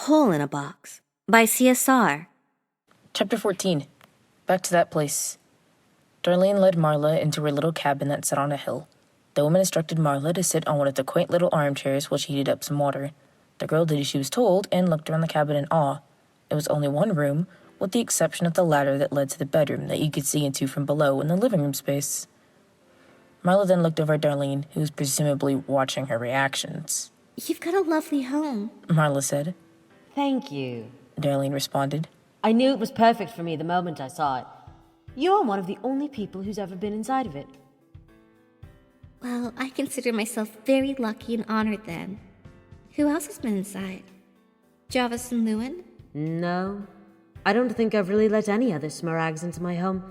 Hole in a Box by C.S.R. Chapter 14. Back to that place. Darlene led Marla into her little cabin that sat on a hill. The woman instructed Marla to sit on one of the quaint little armchairs while she heated up some water. The girl did as she was told and looked around the cabin in awe. It was only one room, with the exception of the ladder that led to the bedroom that you could see into from below in the living room space. Marla then looked over at Darlene, who was presumably watching her reactions. "You've got a lovely home," Marla said. Thank you. Darlene responded. I knew it was perfect for me the moment I saw it. You're one of the only people who's ever been inside of it. Well, I consider myself very lucky and honored then. Who else has been inside? Jarvis and Lewin? No, I don't think I've really let any other smarags into my home.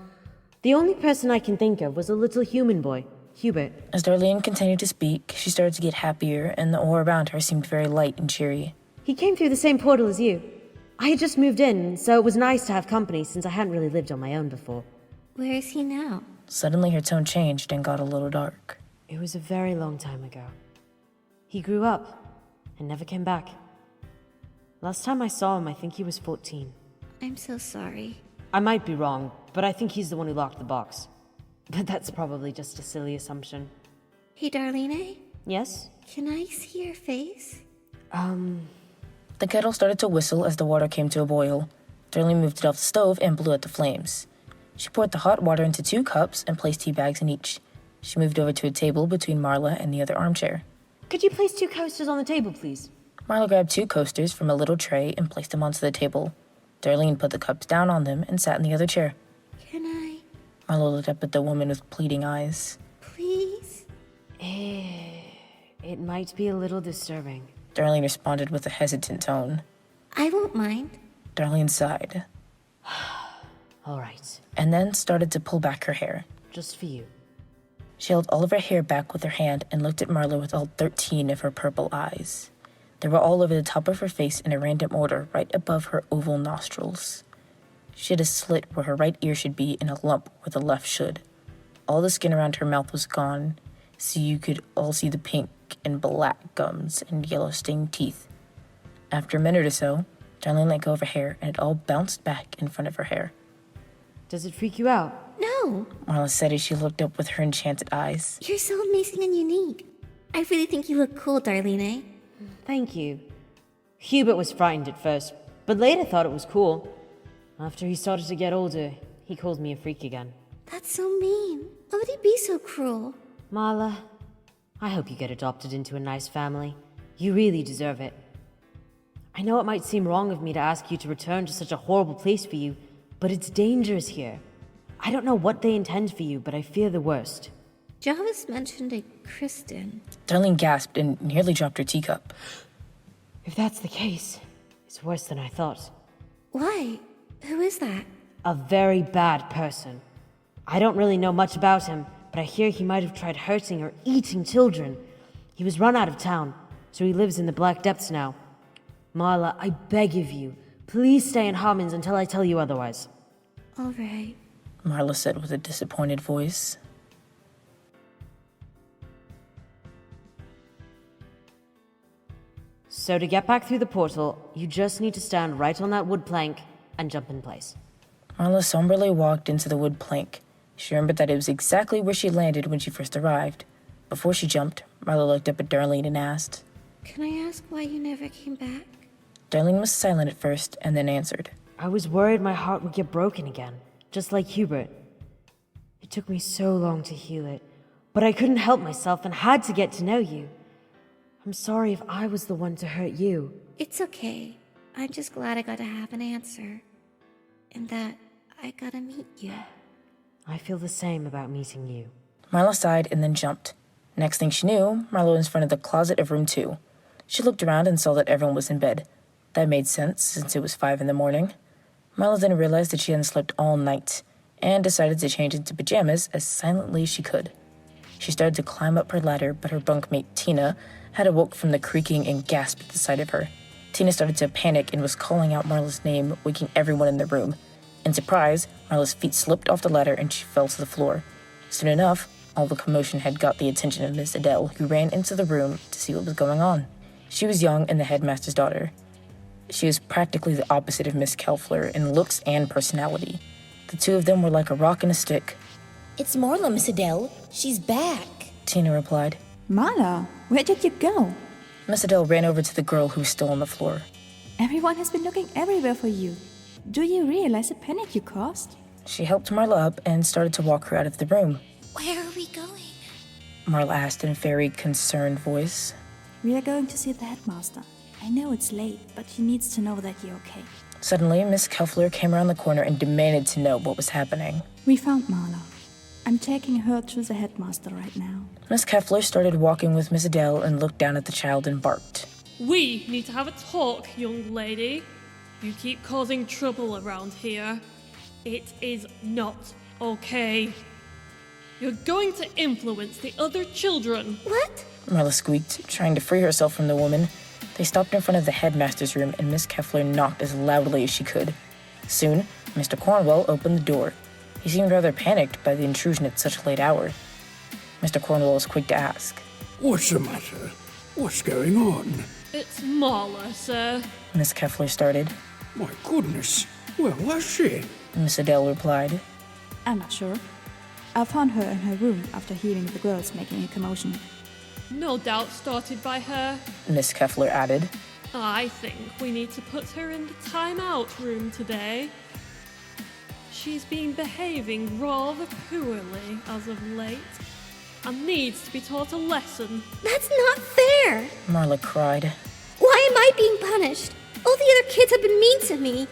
The only person I can think of was a little human boy, Hubert. As Darlene continued to speak, she started to get happier, and the aura around her seemed very light and cheery. He came through the same portal as you. I had just moved in, so it was nice to have company since I hadn't really lived on my own before. Where is he now? Suddenly her tone changed and got a little dark. It was a very long time ago. He grew up and never came back. Last time I saw him, I think he was 14. I'm so sorry. I might be wrong, but I think he's the one who locked the box. But that's probably just a silly assumption. Hey, Darlene? Yes? Can I see your face? The kettle started to whistle as the water came to a boil. Darlene moved it off the stove and blew out the flames. She poured the hot water into 2 cups and placed tea bags in each. She moved over to a table between Marla and the other armchair. Could you place 2 coasters on the table, please? Marla grabbed 2 coasters from a little tray and placed them onto the table. Darlene put the cups down on them and sat in the other chair. Can I, Marla looked up at the woman with pleading eyes. please? It might be a little disturbing. Darlene responded with a hesitant tone. I won't mind. Darlene sighed, All right, and then started to pull back her hair. just for you. She held all of her hair back with her hand and looked at Marla with all 13 of her purple eyes. They were all over the top of her face in a random order, right above her oval nostrils. She had a slit where her right ear should be and a lump where the left should. All the skin around her mouth was gone, so you could all see the pink and black gums and yellow stained teeth. After a minute or so, Darlene let go of her hair and it all bounced back in front of her hair. Does it freak you out? No, Marla said as she looked up with her enchanted eyes. you're so amazing and unique. I really think you look cool, Darlene. Thank you. Hubert was frightened at first, but later thought it was cool. After he started to get older, he called me a freak again. That's so mean. Why would he be so cruel? Marla, I hope you get adopted into a nice family. You really deserve it. I know it might seem wrong of me to ask you to return to such a horrible place for you, but it's dangerous here. I don't know what they intend for you, but I fear the worst. Jarvis mentioned a Kristen. Darlene gasped and nearly dropped her teacup. If that's the case, it's worse than I thought. Why? Who is that? A very bad person. I don't really know much about him, but I hear he might have tried hurting or eating children. He was run out of town, so he lives in the Black Depths now. Marla, I beg of you, please stay in Harmons until I tell you otherwise. All right. Marla said with a disappointed voice. So to get back through the portal, you just need to stand right on that wood plank and jump in place. Marla somberly walked into the wood plank. She remembered that it was exactly where she landed when she first arrived. Before she jumped, Marla looked up at Darlene and asked, Can I ask why you never came back? Darlene was silent at first and then answered. I was worried my heart would get broken again, just like Hubert. It took me so long to heal it, but I couldn't help myself and had to get to know you. I'm sorry if I was the one to hurt you. It's okay. I'm just glad I got to have an answer. And that I got to meet you. I feel the same about meeting you. Marla sighed and then jumped. Next thing she knew, Marla was in front of the closet of room 2. She looked around and saw that everyone was in bed. That made sense, since it was 5 in the morning. Marla then realized that she hadn't slept all night, and decided to change into pajamas as silently as she could. She started to climb up her ladder, but her bunkmate, Tina, had awoke from the creaking and gasped at the sight of her. Tina started to panic and was calling out Marla's name, waking everyone in the room. In surprise, Marla's feet slipped off the ladder and she fell to the floor. Soon enough, all the commotion had got the attention of Miss Adele, who ran into the room to see what was going on. She was young and the headmaster's daughter. She was practically the opposite of Miss Kelfler in looks and personality. The two of them were like a rock and a stick. It's Marla, Miss Adele. She's back. Tina replied. Marla, where did you go? Miss Adele ran over to the girl who was still on the floor. Everyone has been looking everywhere for you. Do you realize the panic you caused? She helped Marla up and started to walk her out of the room. Where are we going? Marla asked in a very concerned voice. We are going to see the headmaster. I know it's late, but he needs to know that you're okay. Suddenly, Miss Kelfler came around the corner and demanded to know what was happening. We found Marla. I'm taking her to the headmaster right now. Miss Kelfler started walking with Miss Adele and looked down at the child and barked. We need to have a talk, young lady. You keep causing trouble around here. It is not okay. You're going to influence the other children. What? Marla squeaked, trying to free herself from the woman. They stopped in front of the headmaster's room and Miss Kelfler knocked as loudly as she could. Soon, Mr. Cornwell opened the door. He seemed rather panicked by the intrusion at such a late hour. Mr. Cornwell was quick to ask. What's the matter? What's going on? It's Marla, sir. Miss Kelfler started. My goodness, where was she? Miss Adele replied. I'm not sure. I found her in her room after hearing the girls making a commotion. No doubt started by her. Miss Kelfler added. I think we need to put her in the timeout room today. She's been behaving rather poorly as of late and needs to be taught a lesson. That's not fair. Marla cried. Why am I being punished? All the other kids have been mean to me.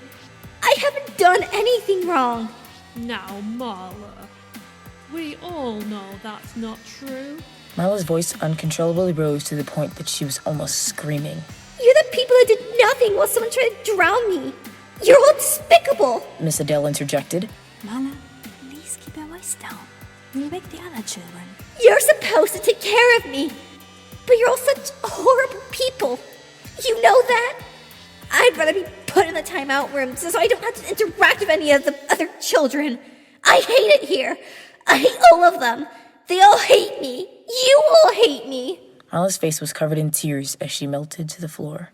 I haven't done anything wrong. Now, Marla, we all know that's not true. Marla's voice uncontrollably rose to the point that she was almost screaming. You're the people that did nothing while someone tried to drown me. You're all despicable. Miss Adele interjected. Marla, please keep your voice down. We'll wake the other children. You're supposed to take care of me. But you're all such horrible people. You know that? I'd rather be put in the timeout room so I don't have to interact with any of the other children. I hate it here. I hate all of them. They all hate me. You all hate me. Marla's face was covered in tears as she melted to the floor.